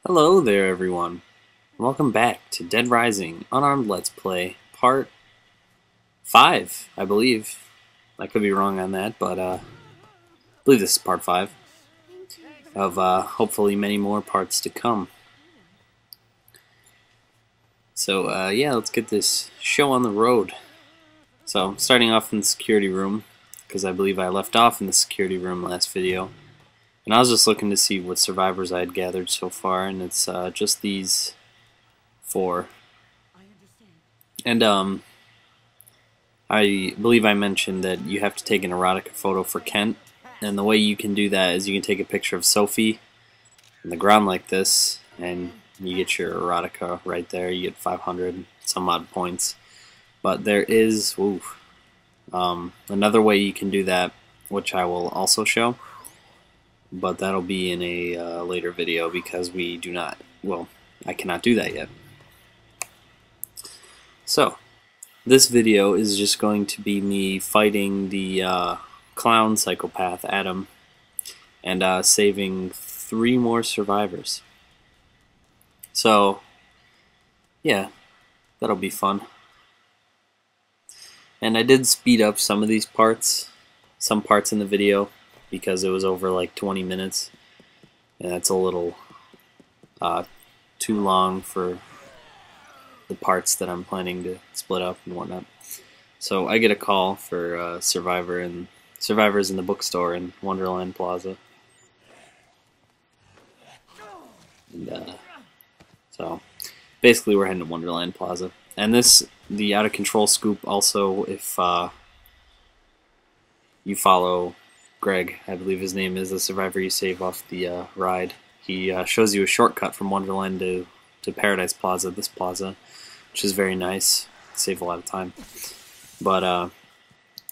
Hello there, everyone. Welcome back to Dead Rising Unarmed Let's Play Part 5, I believe. I could be wrong on that, but I believe this is Part 5 of hopefully many more parts to come. So, yeah, let's get this show on the road. So, starting off in the security room, because I believe I left off in the security room last video. And I was just looking to see what survivors I had gathered so far, and it's just these 4. And I believe I mentioned that you have to take an erotica photo for Kent, and the way you can do that is you can take a picture of Sophie on the ground like this, and you get your erotica right there. You get 500 some odd points. But there is another way you can do that, which I will also show. But that'll be in a later video because we do not, well, I cannot do that yet. So, this video is just going to be me fighting the clown psychopath, Adam, and saving 3 more survivors. So, yeah, that'll be fun. And I did speed up some of these parts, some parts in the video, because it was over like 20 minutes, and that's a little too long for the parts that I'm planning to split up and whatnot. So I get a call for survivors in the bookstore in Wonderland Plaza, and so basically we're heading to Wonderland Plaza. And the out of control scoop also, if you follow Greg, I believe his name is, the survivor you save off the ride. He shows you a shortcut from Wonderland to Paradise Plaza, this plaza, which is very nice. Save a lot of time. But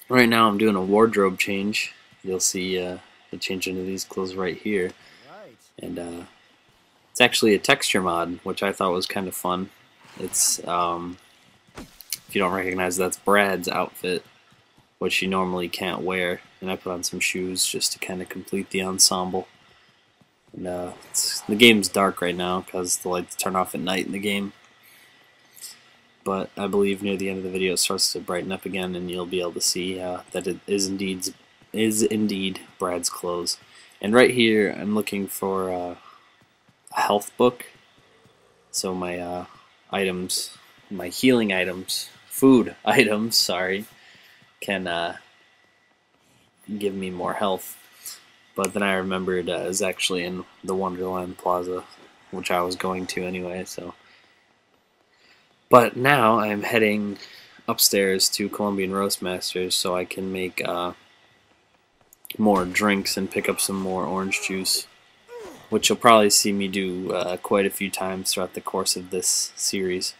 right now I'm doing a wardrobe change. You'll see I change into these clothes right here. And it's actually a texture mod, which I thought was kind of fun. It's, if you don't recognize, that's Brad's outfit, which you normally can't wear, and I put on some shoes just to kind of complete the ensemble. And the game's dark right now because the lights turn off at night in the game, but I believe near the end of the video it starts to brighten up again, and you'll be able to see that it is indeed Brad's clothes. And right here I'm looking for a health book, so my items, my healing items, food items, sorry, can give me more health. But then I remembered it's actually in the Wonderland Plaza, which I was going to anyway. So, but now I'm heading upstairs to Colombian Roastmasters so I can make more drinks and pick up some more orange juice, which you'll probably see me do quite a few times throughout the course of this series.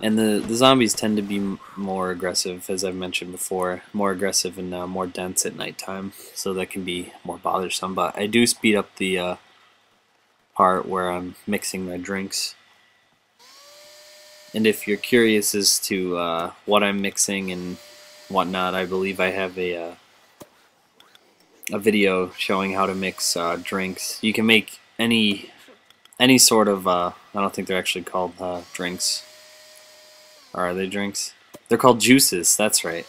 And the zombies tend to be more aggressive, as I've mentioned before, more aggressive and more dense at nighttime, so that can be more bothersome. But I do speed up the part where I'm mixing my drinks. And if you're curious as to what I'm mixing and whatnot, I believe I have a video showing how to mix drinks. You can make any sort of, I don't think they're actually called drinks. Or are they drinks? They're called juices, that's right.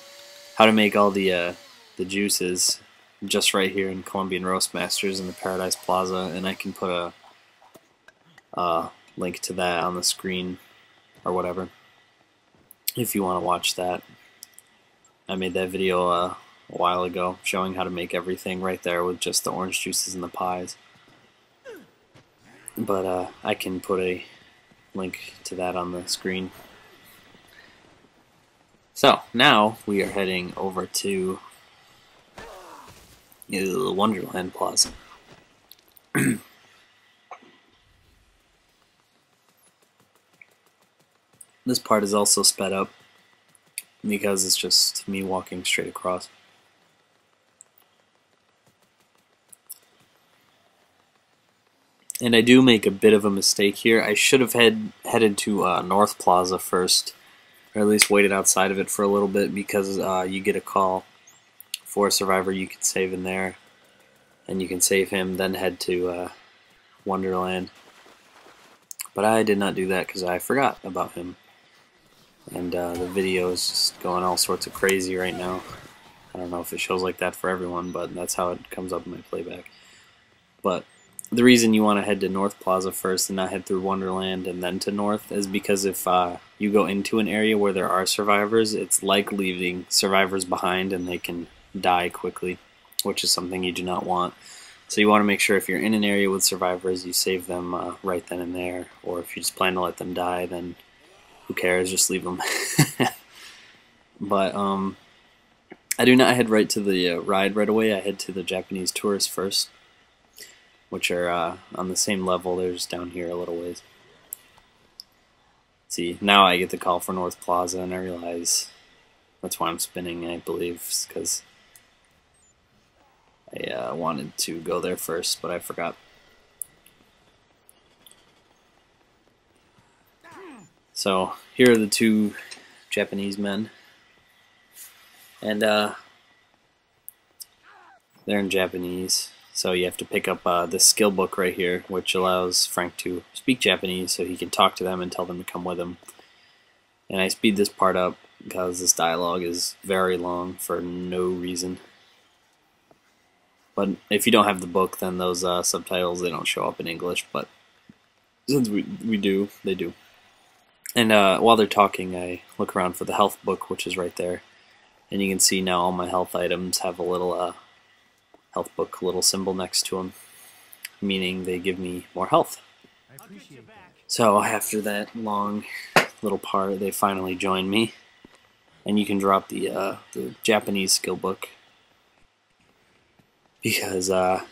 How to make all the juices just right here in Colombian Roastmasters in the Paradise Plaza, and I can put a link to that on the screen or whatever if you want to watch that. I made that video a while ago showing how to make everything right there with just the orange juices and the pies. But I can put a link to that on the screen. So, now we are heading over to the Wonderland Plaza. This part is also sped up because it's just me walking straight across. And I do make a bit of a mistake here. I should have headed to North Plaza first, or at least waited outside of it for a little bit, because you get a call for a survivor you can save in there. and you can save him, then head to Wonderland. But I did not do that because I forgot about him. And the video is just going all sorts of crazy right now. I don't know if it shows like that for everyone, but that's how it comes up in my playback. But the reason you want to head to North Plaza first and not head through Wonderland and then to North is because if you go into an area where there are survivors, it's like leaving survivors behind and they can die quickly, which is something you do not want. So you want to make sure if you're in an area with survivors, you save them right then and there, or if you just plan to let them die, then who cares, just leave them. But I do not head right to the ride right away. I head to the Japanese tourists first, which are on the same level. They're just down here a little ways. See, now I get the call for North Plaza, and I realize that's why I'm spinning, I believe, because I wanted to go there first, but I forgot. So here are the two Japanese men, and they're in Japanese, so you have to pick up this skill book right here, which allows Frank to speak Japanese so he can talk to them and tell them to come with him. And I speed this part up because this dialogue is very long for no reason. But if you don't have the book, then those subtitles, they don't show up in English, but since we do, they do. And while they're talking, I look around for the health book, which is right there. And you can see now all my health items have a little health book, little symbol next to them, meaning they give me more health. So after that long little part, they finally join me. And you can drop the Japanese skill book, because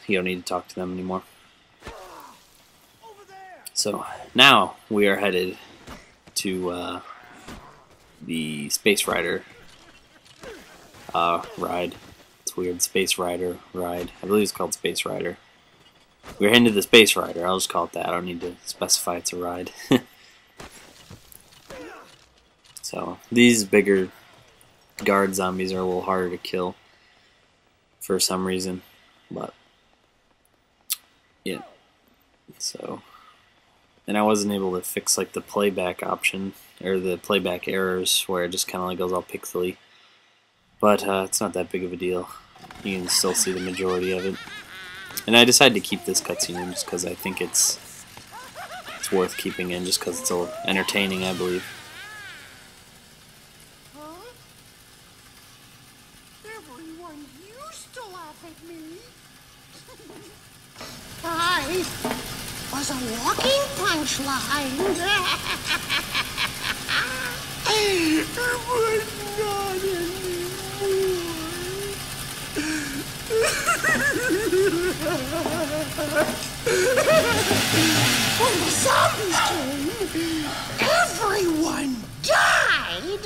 you don't need to talk to them anymore. So now we are headed to the Space Rider ride. It's weird, Space Rider ride. I believe it's called Space Rider. We're heading to the Space Rider. I'll just call it that. I don't need to specify it's a ride. So these bigger guard zombies are a little harder to kill for some reason. But yeah, so, and I wasn't able to fix like the playback option or the playback errors where it just kind of like goes all pixely, but it's not that big of a deal. You can still see the majority of it, and I decided to keep this cutscene in just because I think it's worth keeping in, just because it's so entertaining, I believe. Everyone used to laugh at me. I was a walking punchline. But not anymore. When the zombies came, everyone died.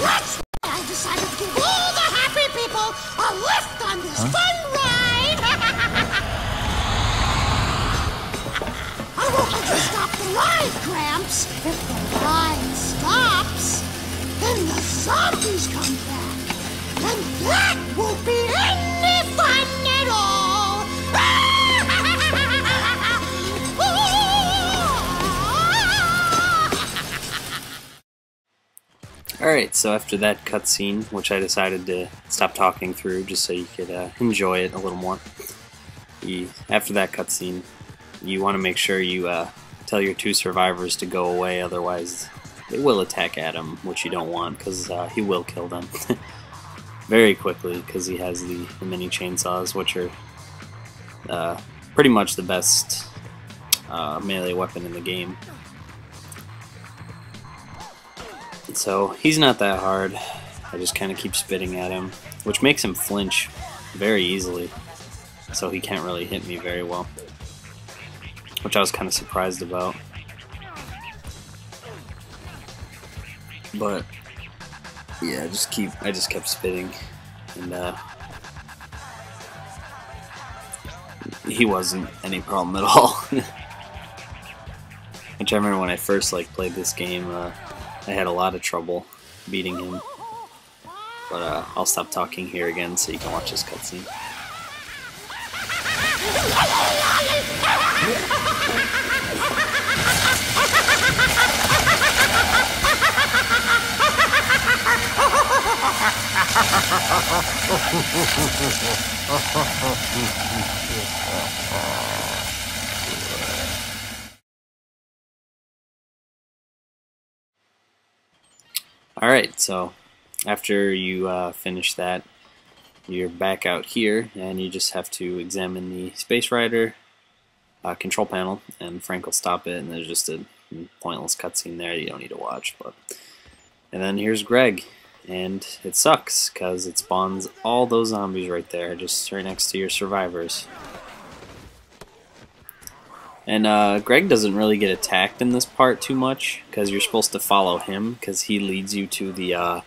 That's why I decided to give all the happy people a lift on this fun ride. I won't let you stop the ride, Gramps. If the ride stops, then the zombies come back. And that won't be any fun at all! Alright, so after that cutscene, which I decided to stop talking through just so you could enjoy it a little more, after that cutscene, you want to make sure you tell your two survivors to go away, otherwise they will attack Adam, which you don't want, because he will kill them very quickly, because he has the mini chainsaws, which are pretty much the best melee weapon in the game. So he's not that hard. I just kind of keep spitting at him, which makes him flinch very easily, so he can't really hit me very well, which I was kind of surprised about. But yeah, I just kept spitting, and he wasn't any problem at all. Which I remember when I first played this game, I had a lot of trouble beating him. But I'll stop talking here again so you can watch this cutscene. Alright, so after you finish that, you're back out here, and you just have to examine the Space Rider control panel, and Frank will stop it, and there's just a pointless cutscene there you don't need to watch. And then here's Greg, and it sucks, because it spawns all those zombies right there, just right next to your survivors. And Greg doesn't really get attacked in this part too much, because you're supposed to follow him, because he leads you to the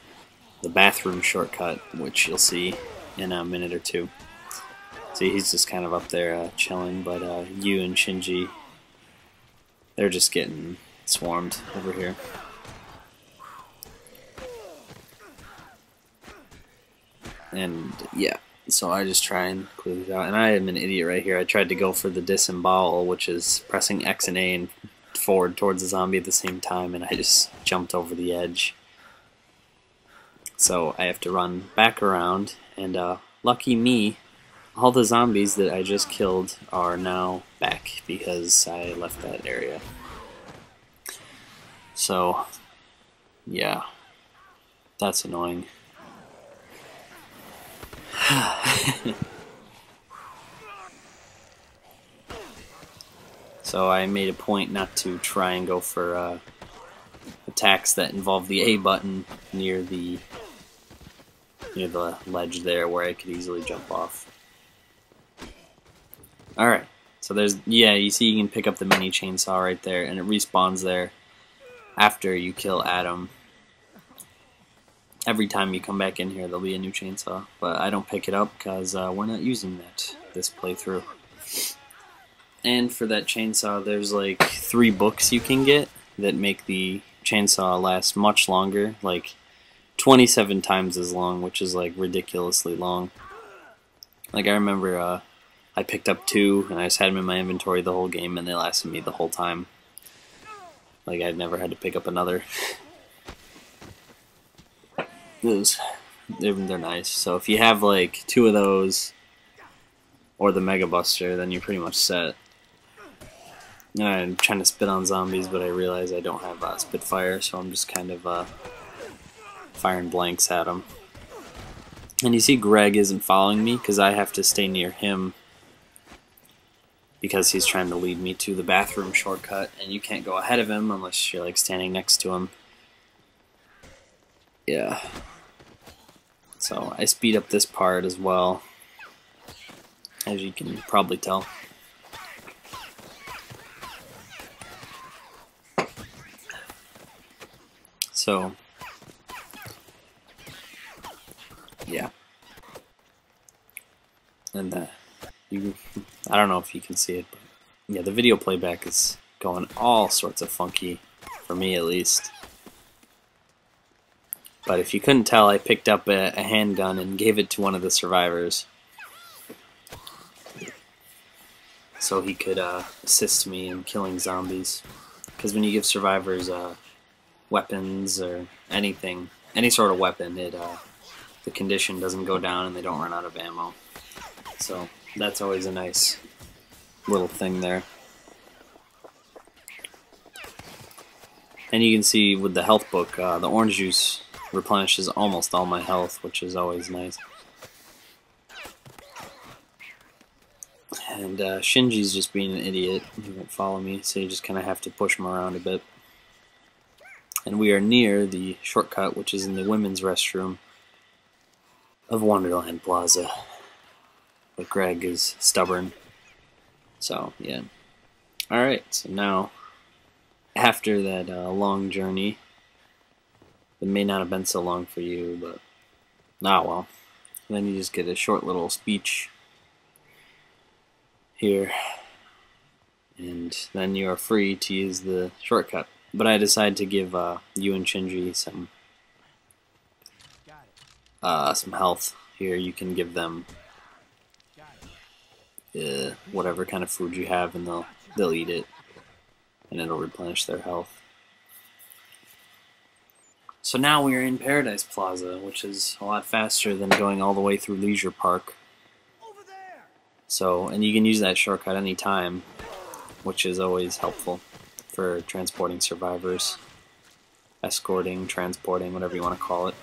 bathroom shortcut, which you'll see in a minute or two. See, he's just kind of up there chilling, but you and Shinji, they're just getting swarmed over here. And yeah, so I just try and clear these out. And I am an idiot right here. I tried to go for the disembowel, which is pressing X and A and forward towards the zombie at the same time, and I just jumped over the edge. So I have to run back around, and lucky me, all the zombies that I just killed are now back because I left that area. So, yeah, that's annoying. So I made a point not to try and go for attacks that involve the A button near the ledge there where I could easily jump off. Alright, so you see you can pick up the mini chainsaw right there, and it respawns there after you kill Adam. Every time you come back in here, there'll be a new chainsaw, but I don't pick it up because we're not using that this playthrough. And for that chainsaw, there's like 3 books you can get that make the chainsaw last much longer, like 27 times as long, which is like ridiculously long. Like I remember I picked up 2 and I just had them in my inventory the whole game, and they lasted me the whole time. Like I'd never had to pick up another. They're nice. So if you have like 2 of those or the Mega Buster, then you're pretty much set. And I'm trying to spit on zombies, but I realize I don't have Spitfire, so I'm just kind of firing blanks at them. And you see Greg isn't following me because I have to stay near him because he's trying to lead me to the bathroom shortcut, and you can't go ahead of him unless you're like standing next to him. Yeah. So I speed up this part as well, as you can probably tell. So, yeah. And I don't know if you can see it, but yeah, the video playback is going all sorts of funky, for me at least. But if you couldn't tell, I picked up a handgun and gave it to one of the survivors so he could assist me in killing zombies. Because when you give survivors weapons or anything, any sort of weapon, the condition doesn't go down and they don't run out of ammo. So that's always a nice little thing there. And you can see with the health book, the orange juice replenishes almost all my health, which is always nice. And Shinji's just being an idiot. He won't follow me, so you just kind of have to push him around a bit. And we are near the shortcut, which is in the women's restroom of Wonderland Plaza. But Greg is stubborn. So, yeah. Alright, so now, after that long journey, it may not have been so long for you, but well. And then you just get a short little speech here. and then you are free to use the shortcut. But I decided to give you and Shinji some health. Here you can give them whatever kind of food you have, and they'll eat it, and it'll replenish their health. So now we are in Paradise Plaza, which is a lot faster than going all the way through Leisure Park. So, and you can use that shortcut anytime, which is always helpful for transporting survivors, escorting, transporting, whatever you want to call it.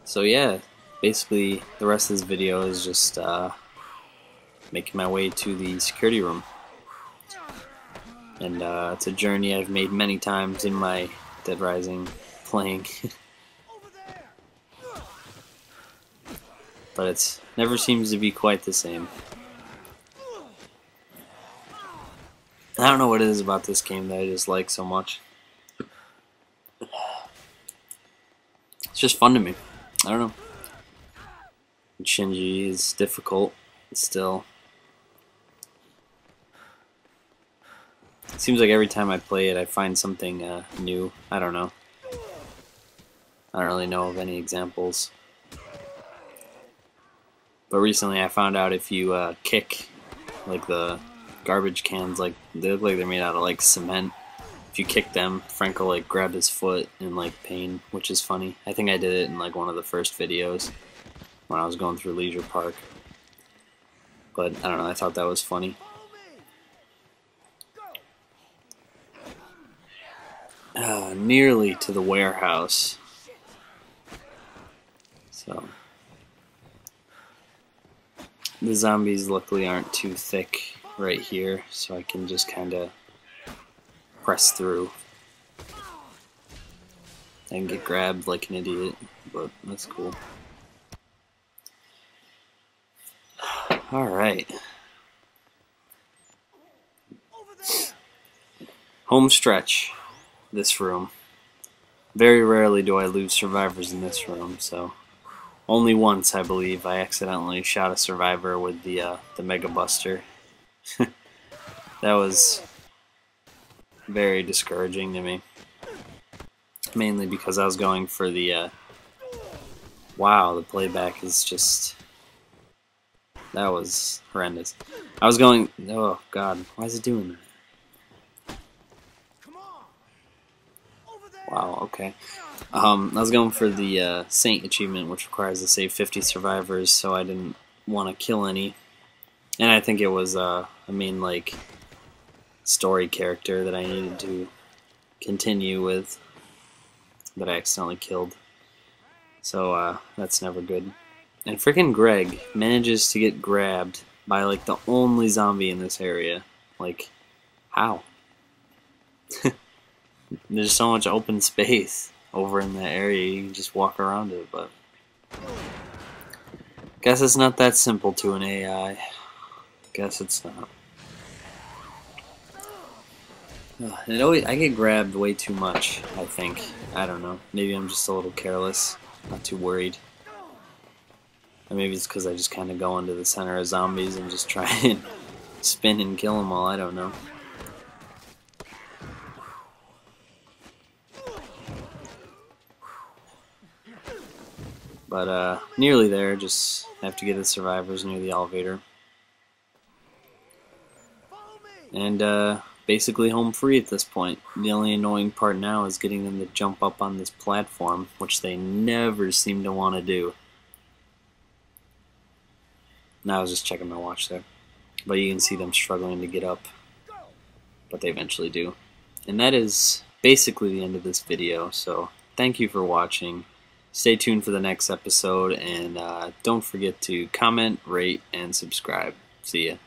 So yeah, basically the rest of this video is just making my way to the security room. And it's a journey I've made many times in my Dead Rising playing. But it never seems to be quite the same. I don't know what it is about this game that I just like so much. It's just fun to me. I don't know. Shinji is difficult still. It seems like every time I play it I find something new. I don't know. I don't really know of any examples. But recently I found out if you kick like the garbage cans, like they look like they're made out of like cement. If you kick them, Frank will like grab his foot in like pain, which is funny. I think I did it in like one of the first videos when I was going through Leisure Park. But I don't know, I thought that was funny. Nearly to the warehouse. So the zombies luckily aren't too thick right here, so I can just kind of press through and get grabbed like an idiot, but that's cool. Alright. Home stretch. This room. Very rarely do I lose survivors in this room, so only once, I believe, I accidentally shot a survivor with the Mega Buster. That was very discouraging to me. Mainly because I was going for the wow, the playback is just, that was horrendous. I was going, oh god, why is it doing that? Wow, okay. I was going for the Saint achievement, which requires to save 50 survivors, so I didn't want to kill any. And I think it was a main, like, story character that I needed to continue with that I accidentally killed. So, that's never good. And freaking Greg manages to get grabbed by, like, the only zombie in this area. Like, how? There's so much open space over in that area, you can just walk around it, but guess it's not that simple to an AI. Guess it's not. I get grabbed way too much, I think. I don't know. Maybe I'm just a little careless, not too worried. Or maybe it's because I just kind of go into the center of zombies and just try and spin and kill them all, I don't know. But nearly there, just have to get the survivors near the elevator. And basically home free at this point. The only annoying part now is getting them to jump up on this platform, which they never seem to want to do. Now I was just checking my watch there. But you can see them struggling to get up. But they eventually do. And that is basically the end of this video, so thank you for watching. Stay tuned for the next episode, and don't forget to comment, rate, and subscribe. See ya.